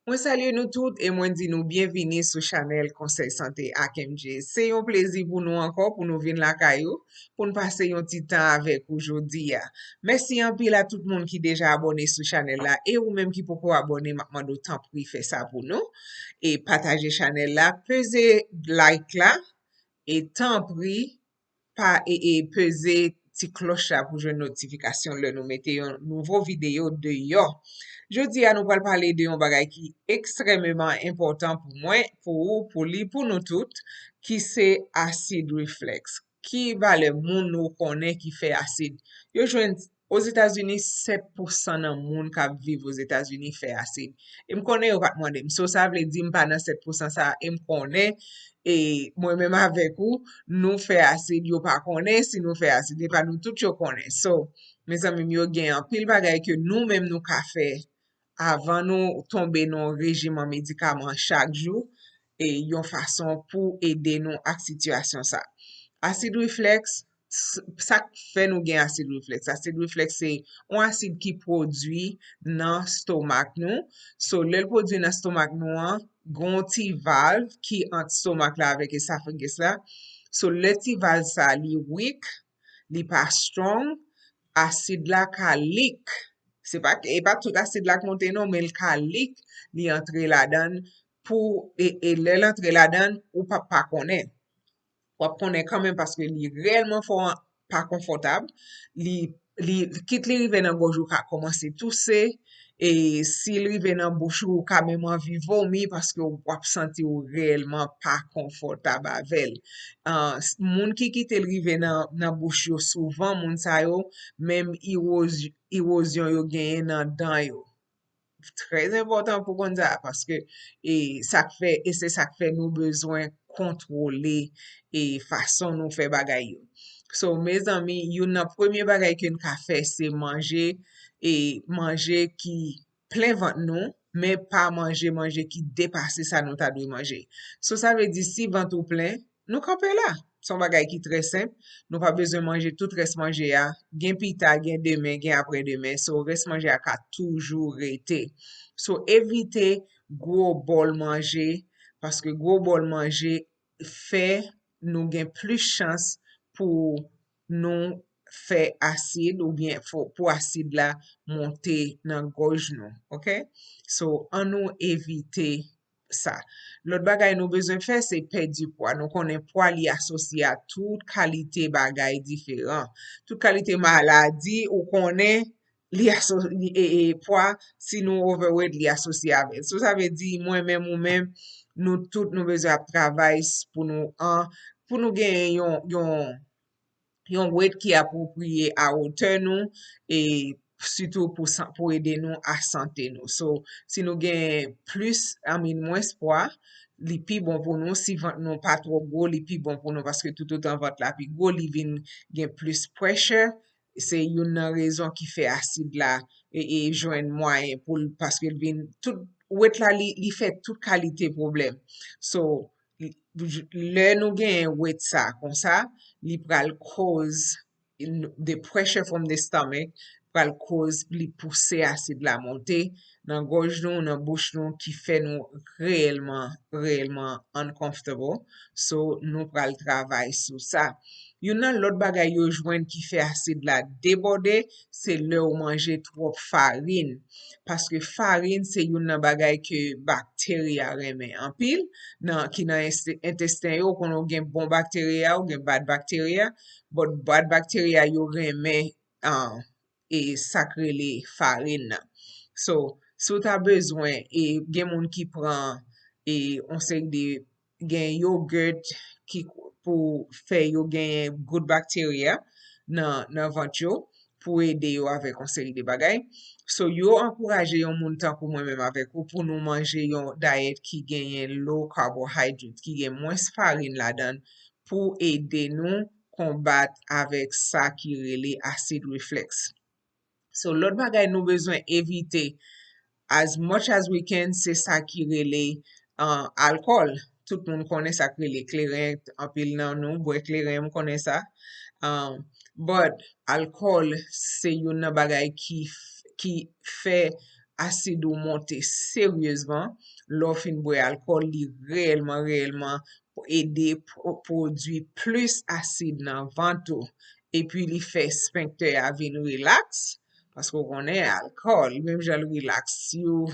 Moi salue nous toutes et moi dis nous bienvenue sur Chanel Conseil Santé AKMG. C'est un plaisir pour nous encore pour nous venir la caillou pour nous passer un petit temps avec aujourd'hui. Merci en pile à tout le monde qui déjà abonné sur Chanel là et ou même qui peut pas abonner maintenant d'autant pour faire ça pour nous et partager Chanel là, peser like là et tant pris pas et peser petit cloche là pour jouer notification là nous mettez un nouveau vidéo de yo. Jodi à nous allons parler de un bagay qui extrêmement important pour moi, pour vous, pour lui, pour nous toutes, qui c'est acide réflexe. Qui va le monde nous connaît qui fait acide? Yo jwenn aux États-Unis 7% nan moun qui vivent aux États-Unis fait acide. Et me connaît ou pas demander. So ça veut dire me pas dans 7% ça et me connaît et moi-même avec vous nous fait acide yo pas connaît si nous fait acide et pas nous tout yo connaît. So mes amis yo gen un pile bagay que nous-même nous ka fait avant nous tomber dans régime médicament chaque jour et yon façon pour aider nous à situation ça. Acide réflexe, ça fait nous gain acide réflexe. Acide réflexe c'est un acide qui produit dans stomac nous. So le produit dans stomac nous an, gon ti valve qui entre stomac là avec esophagus là. So le ti valve ça li weak, li pas strong, acide là ka leak. C'est pas et pas tout acide là monte non mais le ka leak li entre là-dedans pour et l'entre là-dedans ou pas connaît ou connaît quand même parce que li réellement fort pas confortable li quitte li rive dans gorge ou ka commencer tousser et s'il rive dans bouche ou ka même envie vomir parce que ou senti ou réellement pas confortable avec moun qui quitte li rive dans bouche yo souvent moun sa yo même érosion yo genye dans dents yo très important pour qu'on ça parce que et c'est ça que fait nous besoin contrôler et façon nous faire bagay yo. So mes amis, yon nan premier bagay que nous ka fait c'est manger qui plein ventre nous mais pas manger qui dépasse ça nous ta dwe manger. So ça veut dire si ventre ou plein, nous camper là. Son bagay qui très simple. Nous pas besoin manger tout reste manger a. Gen pita, gen demain, gen après-demain. So reste manger a ka toujours rete. So éviter gros bol manger parce que gros bol manger fait nous gen plus chance pour nous faire acide ou bien pour acide là monter dans gorge nous. OK? So on nous éviter ça. L'autre bagay nous besoin faire c'est perdre du poids. Nous connaît poids li associé à toute qualité bagay différent. Toute qualité maladie ou connaît li associé et poids si nous overweight li associé avec. So ça veut dire moi-même ou même nous tout nous besoin travail pour nous pour nous gagner yon weight qui approprié à hauteur nous et surtout pour aider nous à santé nous. So, si nous gain plus, moins poids, li pi bon pour nous, si ventre nous pas trop gros, li pi bon pour nous parce que tout autant ventre la pi gros, li vin gen plus pressure, c'est une raison qui fait acide là et joindre moyen pour parce que vin tout weight là li fait toute qualité problème. So, le nou gen weight ça comme ça, li pral cause the pressure from the stomach pral cause li pousse acide la monter dans gorge nou, dans bouche nou qui fait nous réellement uncomfortable. So nous pral travail sur ça. Yon nan l'autre bagay yo jwenn qui fait acide la déborder, c'est le ou manger trop farine. Parce que farine c'est yon nan bagay que bacteria reme en pile qui nan intestin yo kon gen bon bacteria ou gen bad bacteria, but bad bacteria yo reme et sacré les farine nan. So, si tu as besoin et gen moun qui prend et on sait de gen yogurt qui pour faire yo gen good bacteria nan ventre yo pour aider yo avec une série de bagay. So yo encourage yon moun tan pou mwen même avec ou pour nous manger yon diet qui gagne low carbohydrate, qui gagne moins farine là-dedans pour aider nous combattre avec ça qui relè acide réflexe. So l'autre bagay nous besoin éviter as much as we can, c'est ça qui relè alcool. Tout le monde connaît ça qui relè clairin, en pile nan nous, boire clairin, on connaît ça. But alcool, c'est yon bagay qui fait acide ou monte sérieusement, l'on fin boire alcool li réellement aider produit plus acide dans ventre et puis li fait sphincter à vin relax parce qu'on connaît alcool, même j'al relax yo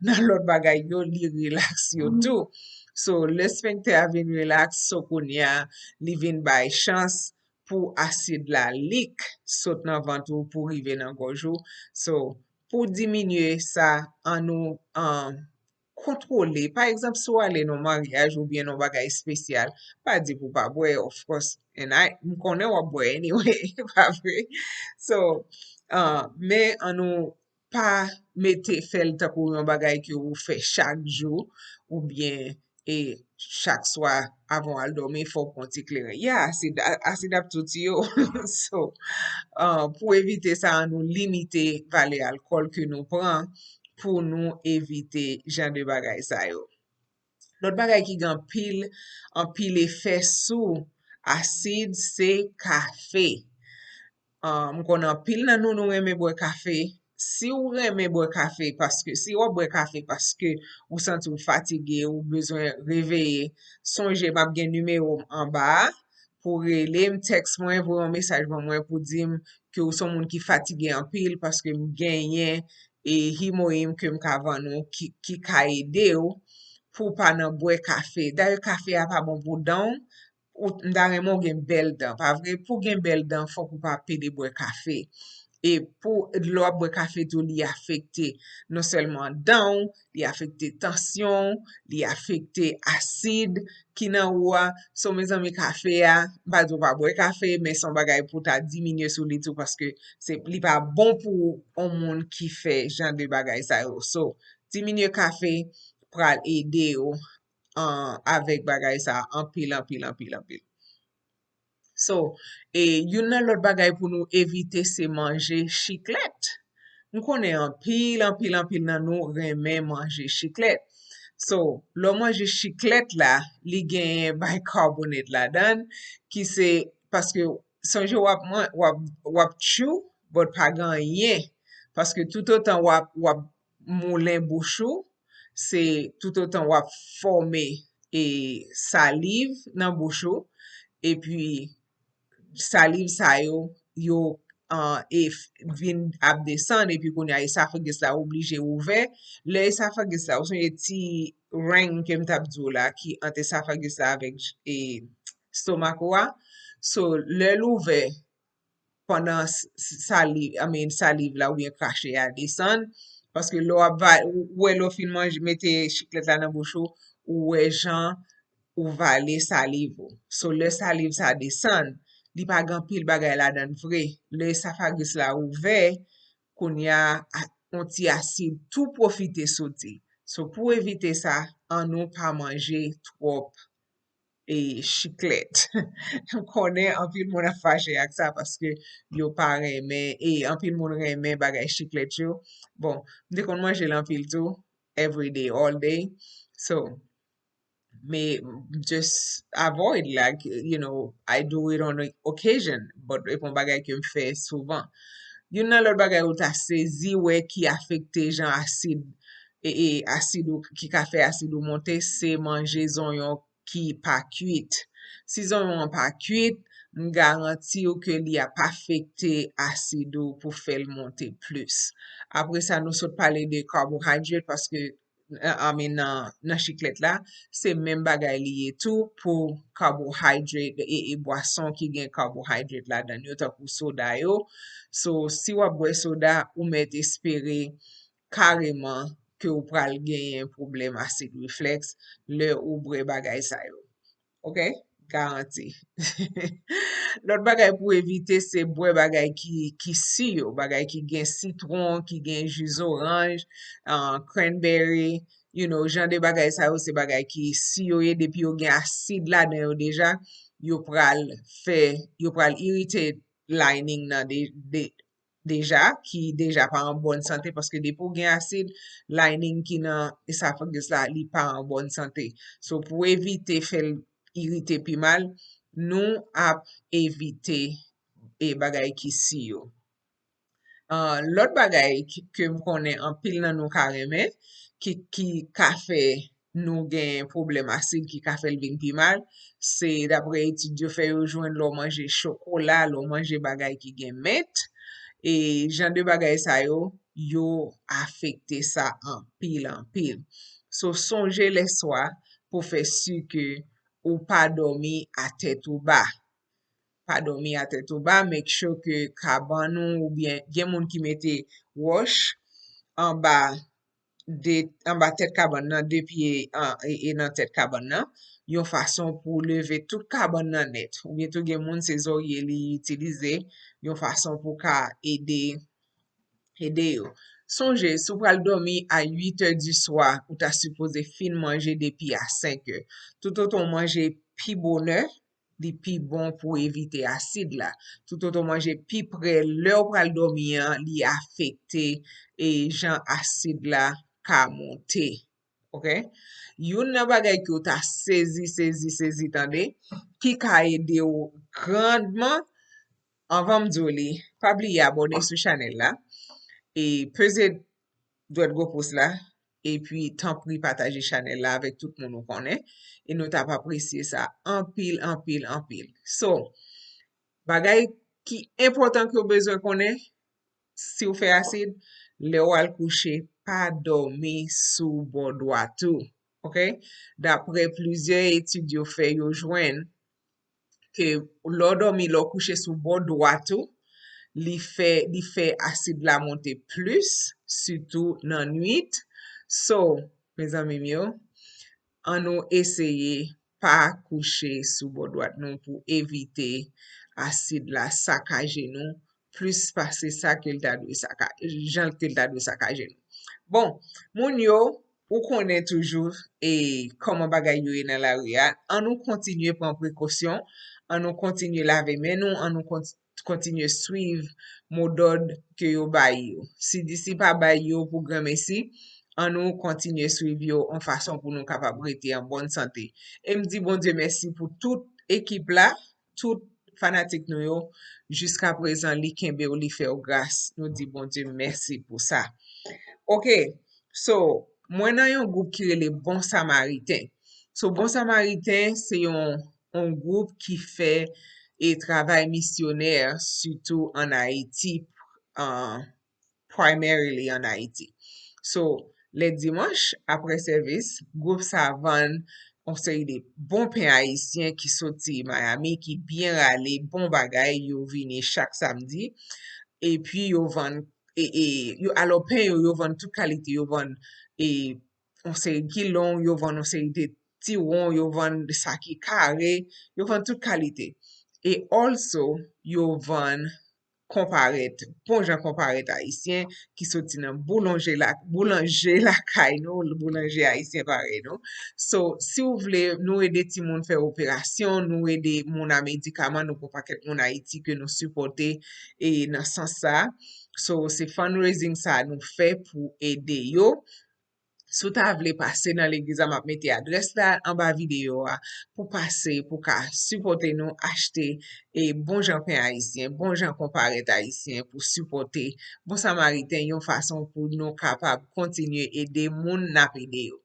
dans l'autre bagay yo li relax yo tout. So le sphincter a vin relax so qu'on y a li vin bay chance pour acide la lik saute dans ventre pour rive dans gorge ou. So pour diminuer ça en nous contrôler. Par exemple, si vous allez dans un mariage ou bien dans un bagage spécial, pas dire pour pas boire, of course. And me connais ou boire anyway, pas vrai? So, mais en nous pas mettre fait le temps pour un bagage que vous faites chaque jour ou bien et chaque soir avant de dormir, il faut qu'on t'éclaire. Yeah, acide aptouti yo. So, pour éviter ça, nous limiter valeur alcool que nous prenons pour nous éviter genre de bagay sa yo. L'autre bagay qui gan en pile effet sous acide, c'est café. Konan pil nan nou reme boire café. Si ou reme boire café si ou boire café parce que ou senti ou fatigué ou besoin réveiller, songe map gen numéro en bas pour rele m texte moi pour un message moi pour dire que ou son moun qui fatigué en pile parce que m genyen et himoyim que m ka van nou qui ka aide ou pour pas nan boire café. D'ailleurs café a pas bon pour dan ou ndaremon gen bel dan, pa vre, pou gen bel dan, fok ou pa pede boire café. Et pour l'eau boire café tout li affecté non seulement dan, li affecté tension, li affecté acide qui nan ou a, so mes amis café a, ba do pa boire café, mais son bagay pou ta diminuer sou li tout parce que c'est li pa bon pour un monde qui fait genre de bagay sa yo. So, diminuer café pral aider ou avec bagay sa en pile. So, yon nan lot bagay pou nou evite se manje chiklet. Nou konen an pil nan nou reme manje chiklet. So, lo manje chiklet la, li gen bicarbonate la dan, ki se, paske sonje wap chou, bot pa gan yen, paske tout otan wap moulen bouchou, se tout otan wap forme salive nan bouchou, et puis salive sa yo vin ap desan et puis kon ya esophagus la oblige ouve. Le esophagus la, ou son ye ti ring kem tap djou la ki ante esophagus la avek stomak wa. So, le louve pendant salive la ou bien crache ya desan. Paske lo ap va, ou lo fin manje mette chiklet la nan bouchou, ou jan ou vale salive ou. So, le salive sa desan, li pa gan pil bagay la dan vre. Le esophagus la ouve, kon ya onti acide tout profite soti. So, pour éviter ça, an nou pa manje trop chiklet. Konen anpil moun a fache ak sa paske yo pa reme, anpil moun reme bagay chiklet yo. Bon, de kon manje l'anpil tou, every day, all day. So, may just avoid like, I do it on occasion, but epon bagay ke m fe souvan. Yon nan lot bagay ou ta sezi we ki afekte jan acide, acide ou ki ka fe acide ou monte, se manje zonyon ki pa kuit. Si zonyon pa kuit, m garanti ou ke li a pa afekte acide ou pou fel monte plus. Apre sa nou sot pale de carbohydrate paske nan chiklet la, se men bagay liye tou pou carbohydrate boisson ki gen carbohydrate la dan yo takou soda yo. So, si wap bwe soda, ou met espere kareman ke ou pral gen problem acid reflux le ou bwe bagay sa yo. Ok? Garanti. Lot bagay pou evite se bwe bagay ki si yo, bagay ki gen citron, ki gen jus orange, cranberry, jan de bagay sa yo se bagay ki si yo ye depi yo gen acide la den yo deja, yo pral irite lining nan deja, ki deja pa an bonne sante, paske depo gen acide, lining ki nan esophagus la li pa an bonne sante. So, pou evite fel irite pi mal, nou ap evite bagay ki si yo. Lot bagay ke m konen an pil nan nou ka reme, ki ka fe nou gen problem asid, ki ka fe l vin pi mal, se dapre etudyo fe yo jwen lo manje chokola, lo manje bagay ki gen met, e jan de bagay sa yo afekte sa an pil an pil. So sonje le swa pou fe su ke ou pa dormi a tet ou ba. Pa dormi a tet ou ba, make sure ke kaban nou ou bien gen moun ki mette wash an ba tet kaban nan, de piye nan tet kaban nan, yon fason pou leve tout kaban nan net. Ou bien tou gen moun se zorye li utilize, yon fason pou ka ede yo. Sonje, sou pral dormi a 8 heures du soir, ou ta suppose fin manje depi a 5 heures. Tout ton manje pi bonheur, li pi bon pou evite asid la. Tout ton manje pi pre, lè ou pral dormi an, li afekte e jan asid la ka monte. Ok? Yon nan bagay ki ou ta sezi tande, ki ka ede yo grandman, anvan mdzo li, pabli ya abone sou chanel la, e peze doit go pos la, e pi tanpri pataje chanel la avek tout moun nou konen, e nou tap apresye sa anpil. So, bagay ki important ki ou bezwen konen, si ou fe asid, le ou al kouche, pa dormi sou bon doatou. Ok? Dapre plizye etudyo fe yo jwen, ke lò dormi lò kouche sou bon doatou, li fe asid la monte plus, surtout nan nuit. So, mes amis yo, an nou eseye pa kouche sou bon doat nou pou evite asid la sakaje nou, plus pase sa ke l ta dwe jan ke l ta dwe sakaje nou. Bon, moun yo, ou konen toujou e koman bagay yo e nan la ria, an nou kontinye pran prekosyon, an nou kontinye lave men nou, an nou kontinye suiv modod ke yo bay yo. Si disi pa bay yo pou gran mesi, an nou kontinye suiv yo an fason pou nou kapab rete en bonne sante. E mdi bon Dieu merci pou tout ekip la, tout fanatik nou yo, jiska prezan li kenbe ou li fe ou gras. Nou di bon Dieu merci pou sa. Ok, so, mwen nan yon group ki rele Bon Samaritain. So, Bon Samaritain, se yon group ki fe e travay misyoner, sutou an Haiti, primarily an Haiti. So, le dimanche, apre servis, group sa van, on se yi de bon pen haisyen ki soti Miami, ki bien rale, bon bagay, yo vini chak samdi, e pi yo van, yo alo pen yo van tout kalite, yo van, on se yi gilon, yo van, on se yi de tiwon, yo van de saki kare, yo van tout kalite. E also, yo van komparet, bon jan komparet haisyen, ki soti nan boulanger la kay nou, boulanger haisyen pare nou. So, si ou vle nou ede ti moun fè operasyon, nou ede moun a medikaman, nou pou pa ket moun Haiti ke nou supporte e nan san sa. So, se fundraising sa nou fè pou ede yo. Sou ta vle pase nan l'egliza map mette adres la an ba video pou pase, pou ka supporte nou achete e bon jan pen haisyen, bon jan komparet haisyen pou supporte Bon Samaritain yon fason pou nou kapab kontinye ede moun nap ede yo.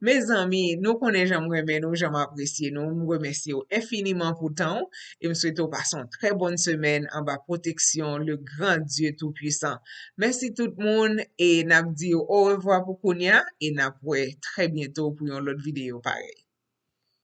Me zami, nou konen jan mremen nou, jan m'apresye nou, mremersi yo infiniment pou tan e mswete ou pason tre bonne semen an ba proteksyon le gran Dieu tout puissant. Merci tout moun e nap di yo au revoir pou konya e nap wè très bientôt pour yon lot vidéo pareil.